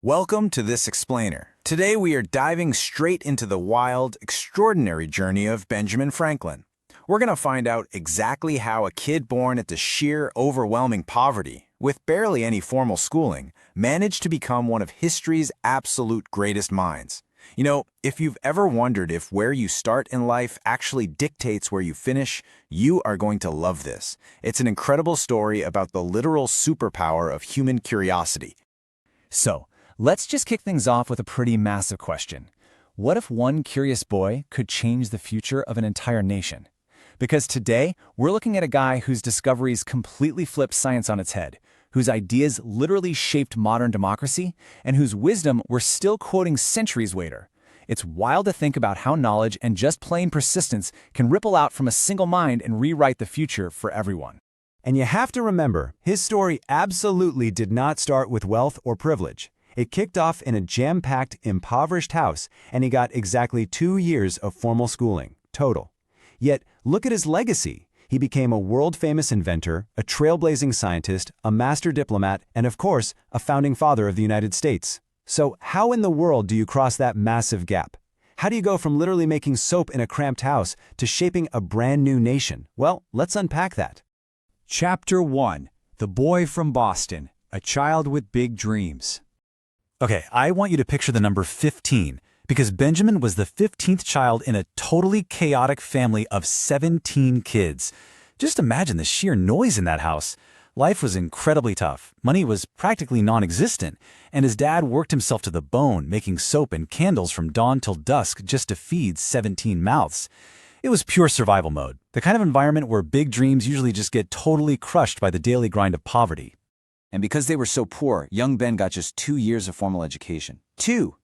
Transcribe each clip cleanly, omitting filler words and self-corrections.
Welcome to This Explainer. Today we are diving straight into the wild, extraordinary journey of Benjamin Franklin. We're going to find out exactly how a kid born into sheer, overwhelming poverty, with barely any formal schooling, managed to become one of history's absolute greatest minds. You know, if you've ever wondered if where you start in life actually dictates where you finish, you are going to love this. It's an incredible story about the literal superpower of human curiosity. So, let's just kick things off with a pretty massive question. What if one curious boy could change the future of an entire nation? Because today, we're looking at a guy whose discoveries completely flipped science on its head, whose ideas literally shaped modern democracy, and whose wisdom we're still quoting centuries later. It's wild to think about how knowledge and just plain persistence can ripple out from a single mind and rewrite the future for everyone. And you have to remember, his story absolutely did not start with wealth or privilege. It kicked off in a jam-packed, impoverished house, and he got exactly 2 years of formal schooling, total. Yet, look at his legacy. He became a world-famous inventor, a trailblazing scientist, a master diplomat, and of course, a founding father of the United States. So how in the world do you cross that massive gap? How do you go from literally making soap in a cramped house to shaping a brand new nation? Well, let's unpack that. Chapter 1. The Boy from Boston, a Child with Big Dreams. Okay, I want you to picture the number 15, because Benjamin was the 15th child in a totally chaotic family of 17 kids. Just imagine the sheer noise in that house. Life was incredibly tough, money was practically non-existent, and his dad worked himself to the bone, making soap and candles from dawn till dusk just to feed 17 mouths. It was pure survival mode, the kind of environment where big dreams usually just get totally crushed by the daily grind of poverty. And because they were so poor, young Ben got just 2 years of formal education. 2!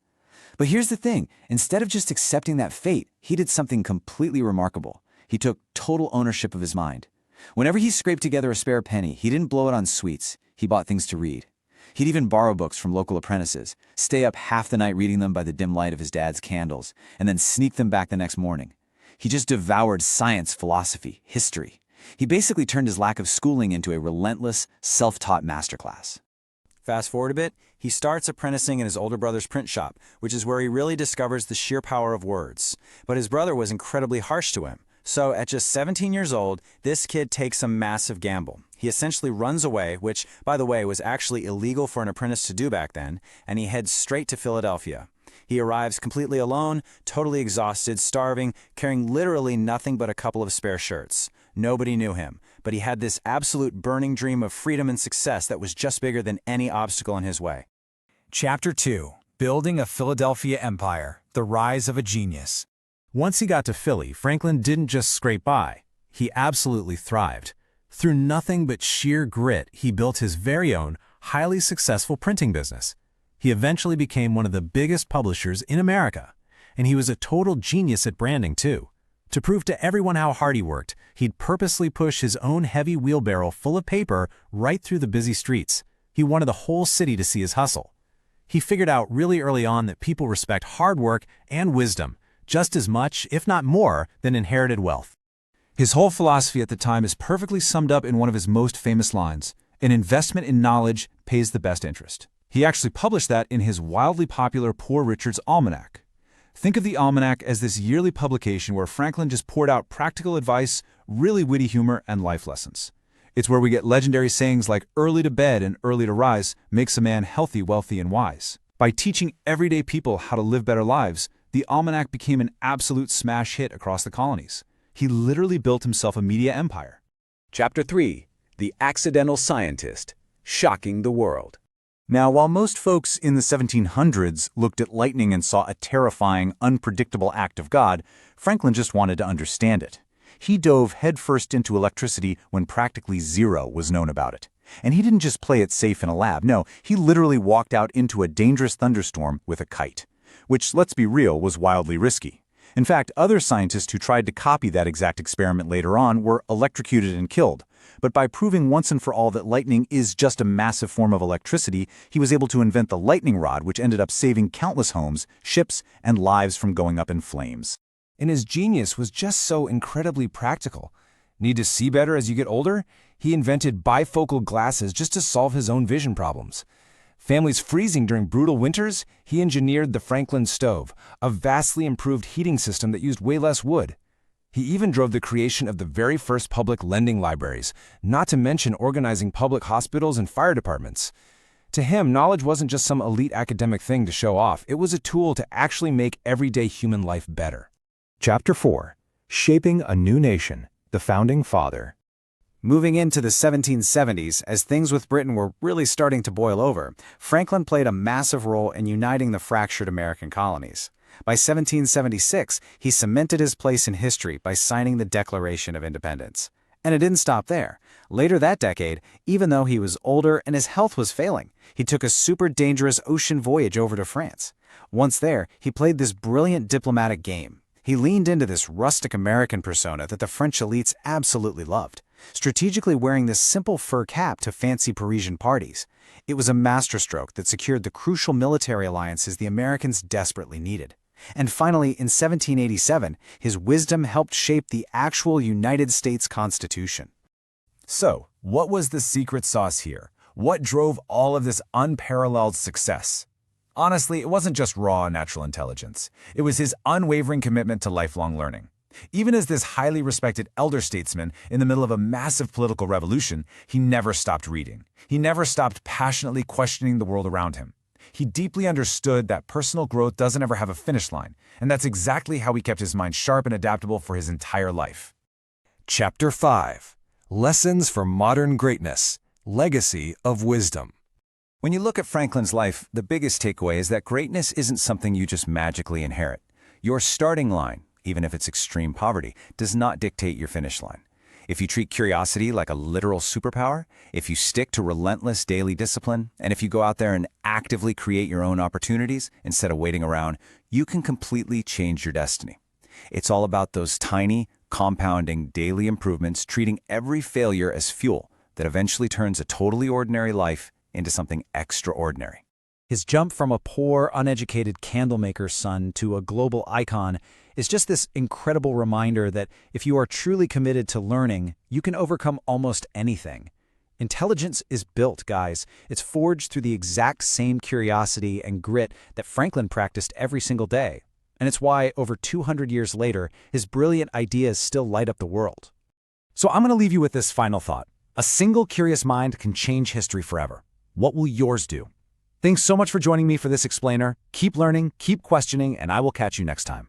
But here's the thing, instead of just accepting that fate, he did something completely remarkable. He took total ownership of his mind. Whenever he scraped together a spare penny, he didn't blow it on sweets, he bought things to read. He'd even borrow books from local apprentices, stay up half the night reading them by the dim light of his dad's candles, and then sneak them back the next morning. He just devoured science, philosophy, history. He basically turned his lack of schooling into a relentless, self-taught masterclass. Fast forward a bit, he starts apprenticing in his older brother's print shop, which is where he really discovers the sheer power of words. But his brother was incredibly harsh to him. So at just 17 years old, this kid takes a massive gamble. He essentially runs away, which, by the way, was actually illegal for an apprentice to do back then, and he heads straight to Philadelphia. He arrives completely alone, totally exhausted, starving, carrying literally nothing but a couple of spare shirts. Nobody knew him, but he had this absolute burning dream of freedom and success that was just bigger than any obstacle in his way. Chapter 2. Building a Philadelphia Empire, the Rise of a Genius. Once he got to Philly, Franklin didn't just scrape by. He absolutely thrived. Through nothing but sheer grit, he built his very own, highly successful printing business. He eventually became one of the biggest publishers in America, and he was a total genius at branding too. To prove to everyone how hard he worked, he'd purposely push his own heavy wheelbarrow full of paper right through the busy streets. He wanted the whole city to see his hustle. He figured out really early on that people respect hard work and wisdom just as much, if not more, than inherited wealth. His whole philosophy at the time is perfectly summed up in one of his most famous lines: "An investment in knowledge pays the best interest." He actually published that in his wildly popular Poor Richard's Almanac. Think of the Almanac as this yearly publication where Franklin just poured out practical advice, really witty humor, and life lessons. It's where we get legendary sayings like "early to bed and early to rise makes a man healthy, wealthy, and wise." By teaching everyday people how to live better lives, the Almanac became an absolute smash hit across the colonies. He literally built himself a media empire. Chapter 3. The Accidental Scientist, Shocking the World. Now, while most folks in the 1700s looked at lightning and saw a terrifying, unpredictable act of God, Franklin just wanted to understand it. He dove headfirst into electricity when practically zero was known about it. And he didn't just play it safe in a lab. No, he literally walked out into a dangerous thunderstorm with a kite, which, let's be real, was wildly risky. In fact, other scientists who tried to copy that exact experiment later on were electrocuted and killed. But by proving once and for all that lightning is just a massive form of electricity, he was able to invent the lightning rod, which ended up saving countless homes, ships, and lives from going up in flames. And his genius was just so incredibly practical. Need to see better as you get older? He invented bifocal glasses just to solve his own vision problems. Families freezing during brutal winters, he engineered the Franklin stove, a vastly improved heating system that used way less wood. He even drove the creation of the very first public lending libraries, not to mention organizing public hospitals and fire departments. To him, knowledge wasn't just some elite academic thing to show off. It was a tool to actually make everyday human life better. Chapter 4. Shaping a New Nation, the Founding Father. Moving into the 1770s, as things with Britain were really starting to boil over, Franklin played a massive role in uniting the fractured American colonies. By 1776, he cemented his place in history by signing the Declaration of Independence. And it didn't stop there. Later that decade, even though he was older and his health was failing, he took a super dangerous ocean voyage over to France. Once there, he played this brilliant diplomatic game. He leaned into this rustic American persona that the French elites absolutely loved, strategically wearing this simple fur cap to fancy Parisian parties. It was a masterstroke that secured the crucial military alliances the Americans desperately needed. And finally, in 1787, his wisdom helped shape the actual United States Constitution. So, what was the secret sauce here? What drove all of this unparalleled success? Honestly, it wasn't just raw natural intelligence. It was his unwavering commitment to lifelong learning. Even as this highly respected elder statesman in the middle of a massive political revolution, he never stopped reading. He never stopped passionately questioning the world around him. He deeply understood that personal growth doesn't ever have a finish line, and that's exactly how he kept his mind sharp and adaptable for his entire life. Chapter 5. Lessons for Modern Greatness, Legacy of Wisdom. When you look at Franklin's life, the biggest takeaway is that greatness isn't something you just magically inherit. Your starting line, even if it's extreme poverty, does not dictate your finish line. If you treat curiosity like a literal superpower, if you stick to relentless daily discipline, and if you go out there and actively create your own opportunities instead of waiting around, you can completely change your destiny. It's all about those tiny, compounding daily improvements, treating every failure as fuel that eventually turns a totally ordinary life into something extraordinary. His jump from a poor, uneducated candlemaker's son to a global icon is just this incredible reminder that if you are truly committed to learning, you can overcome almost anything. Intelligence is built, guys. It's forged through the exact same curiosity and grit that Franklin practiced every single day. And it's why, over 200 years later, his brilliant ideas still light up the world. So I'm going to leave you with this final thought. A single curious mind can change history forever. What will yours do? Thanks so much for joining me for this explainer. Keep learning, keep questioning, and I will catch you next time.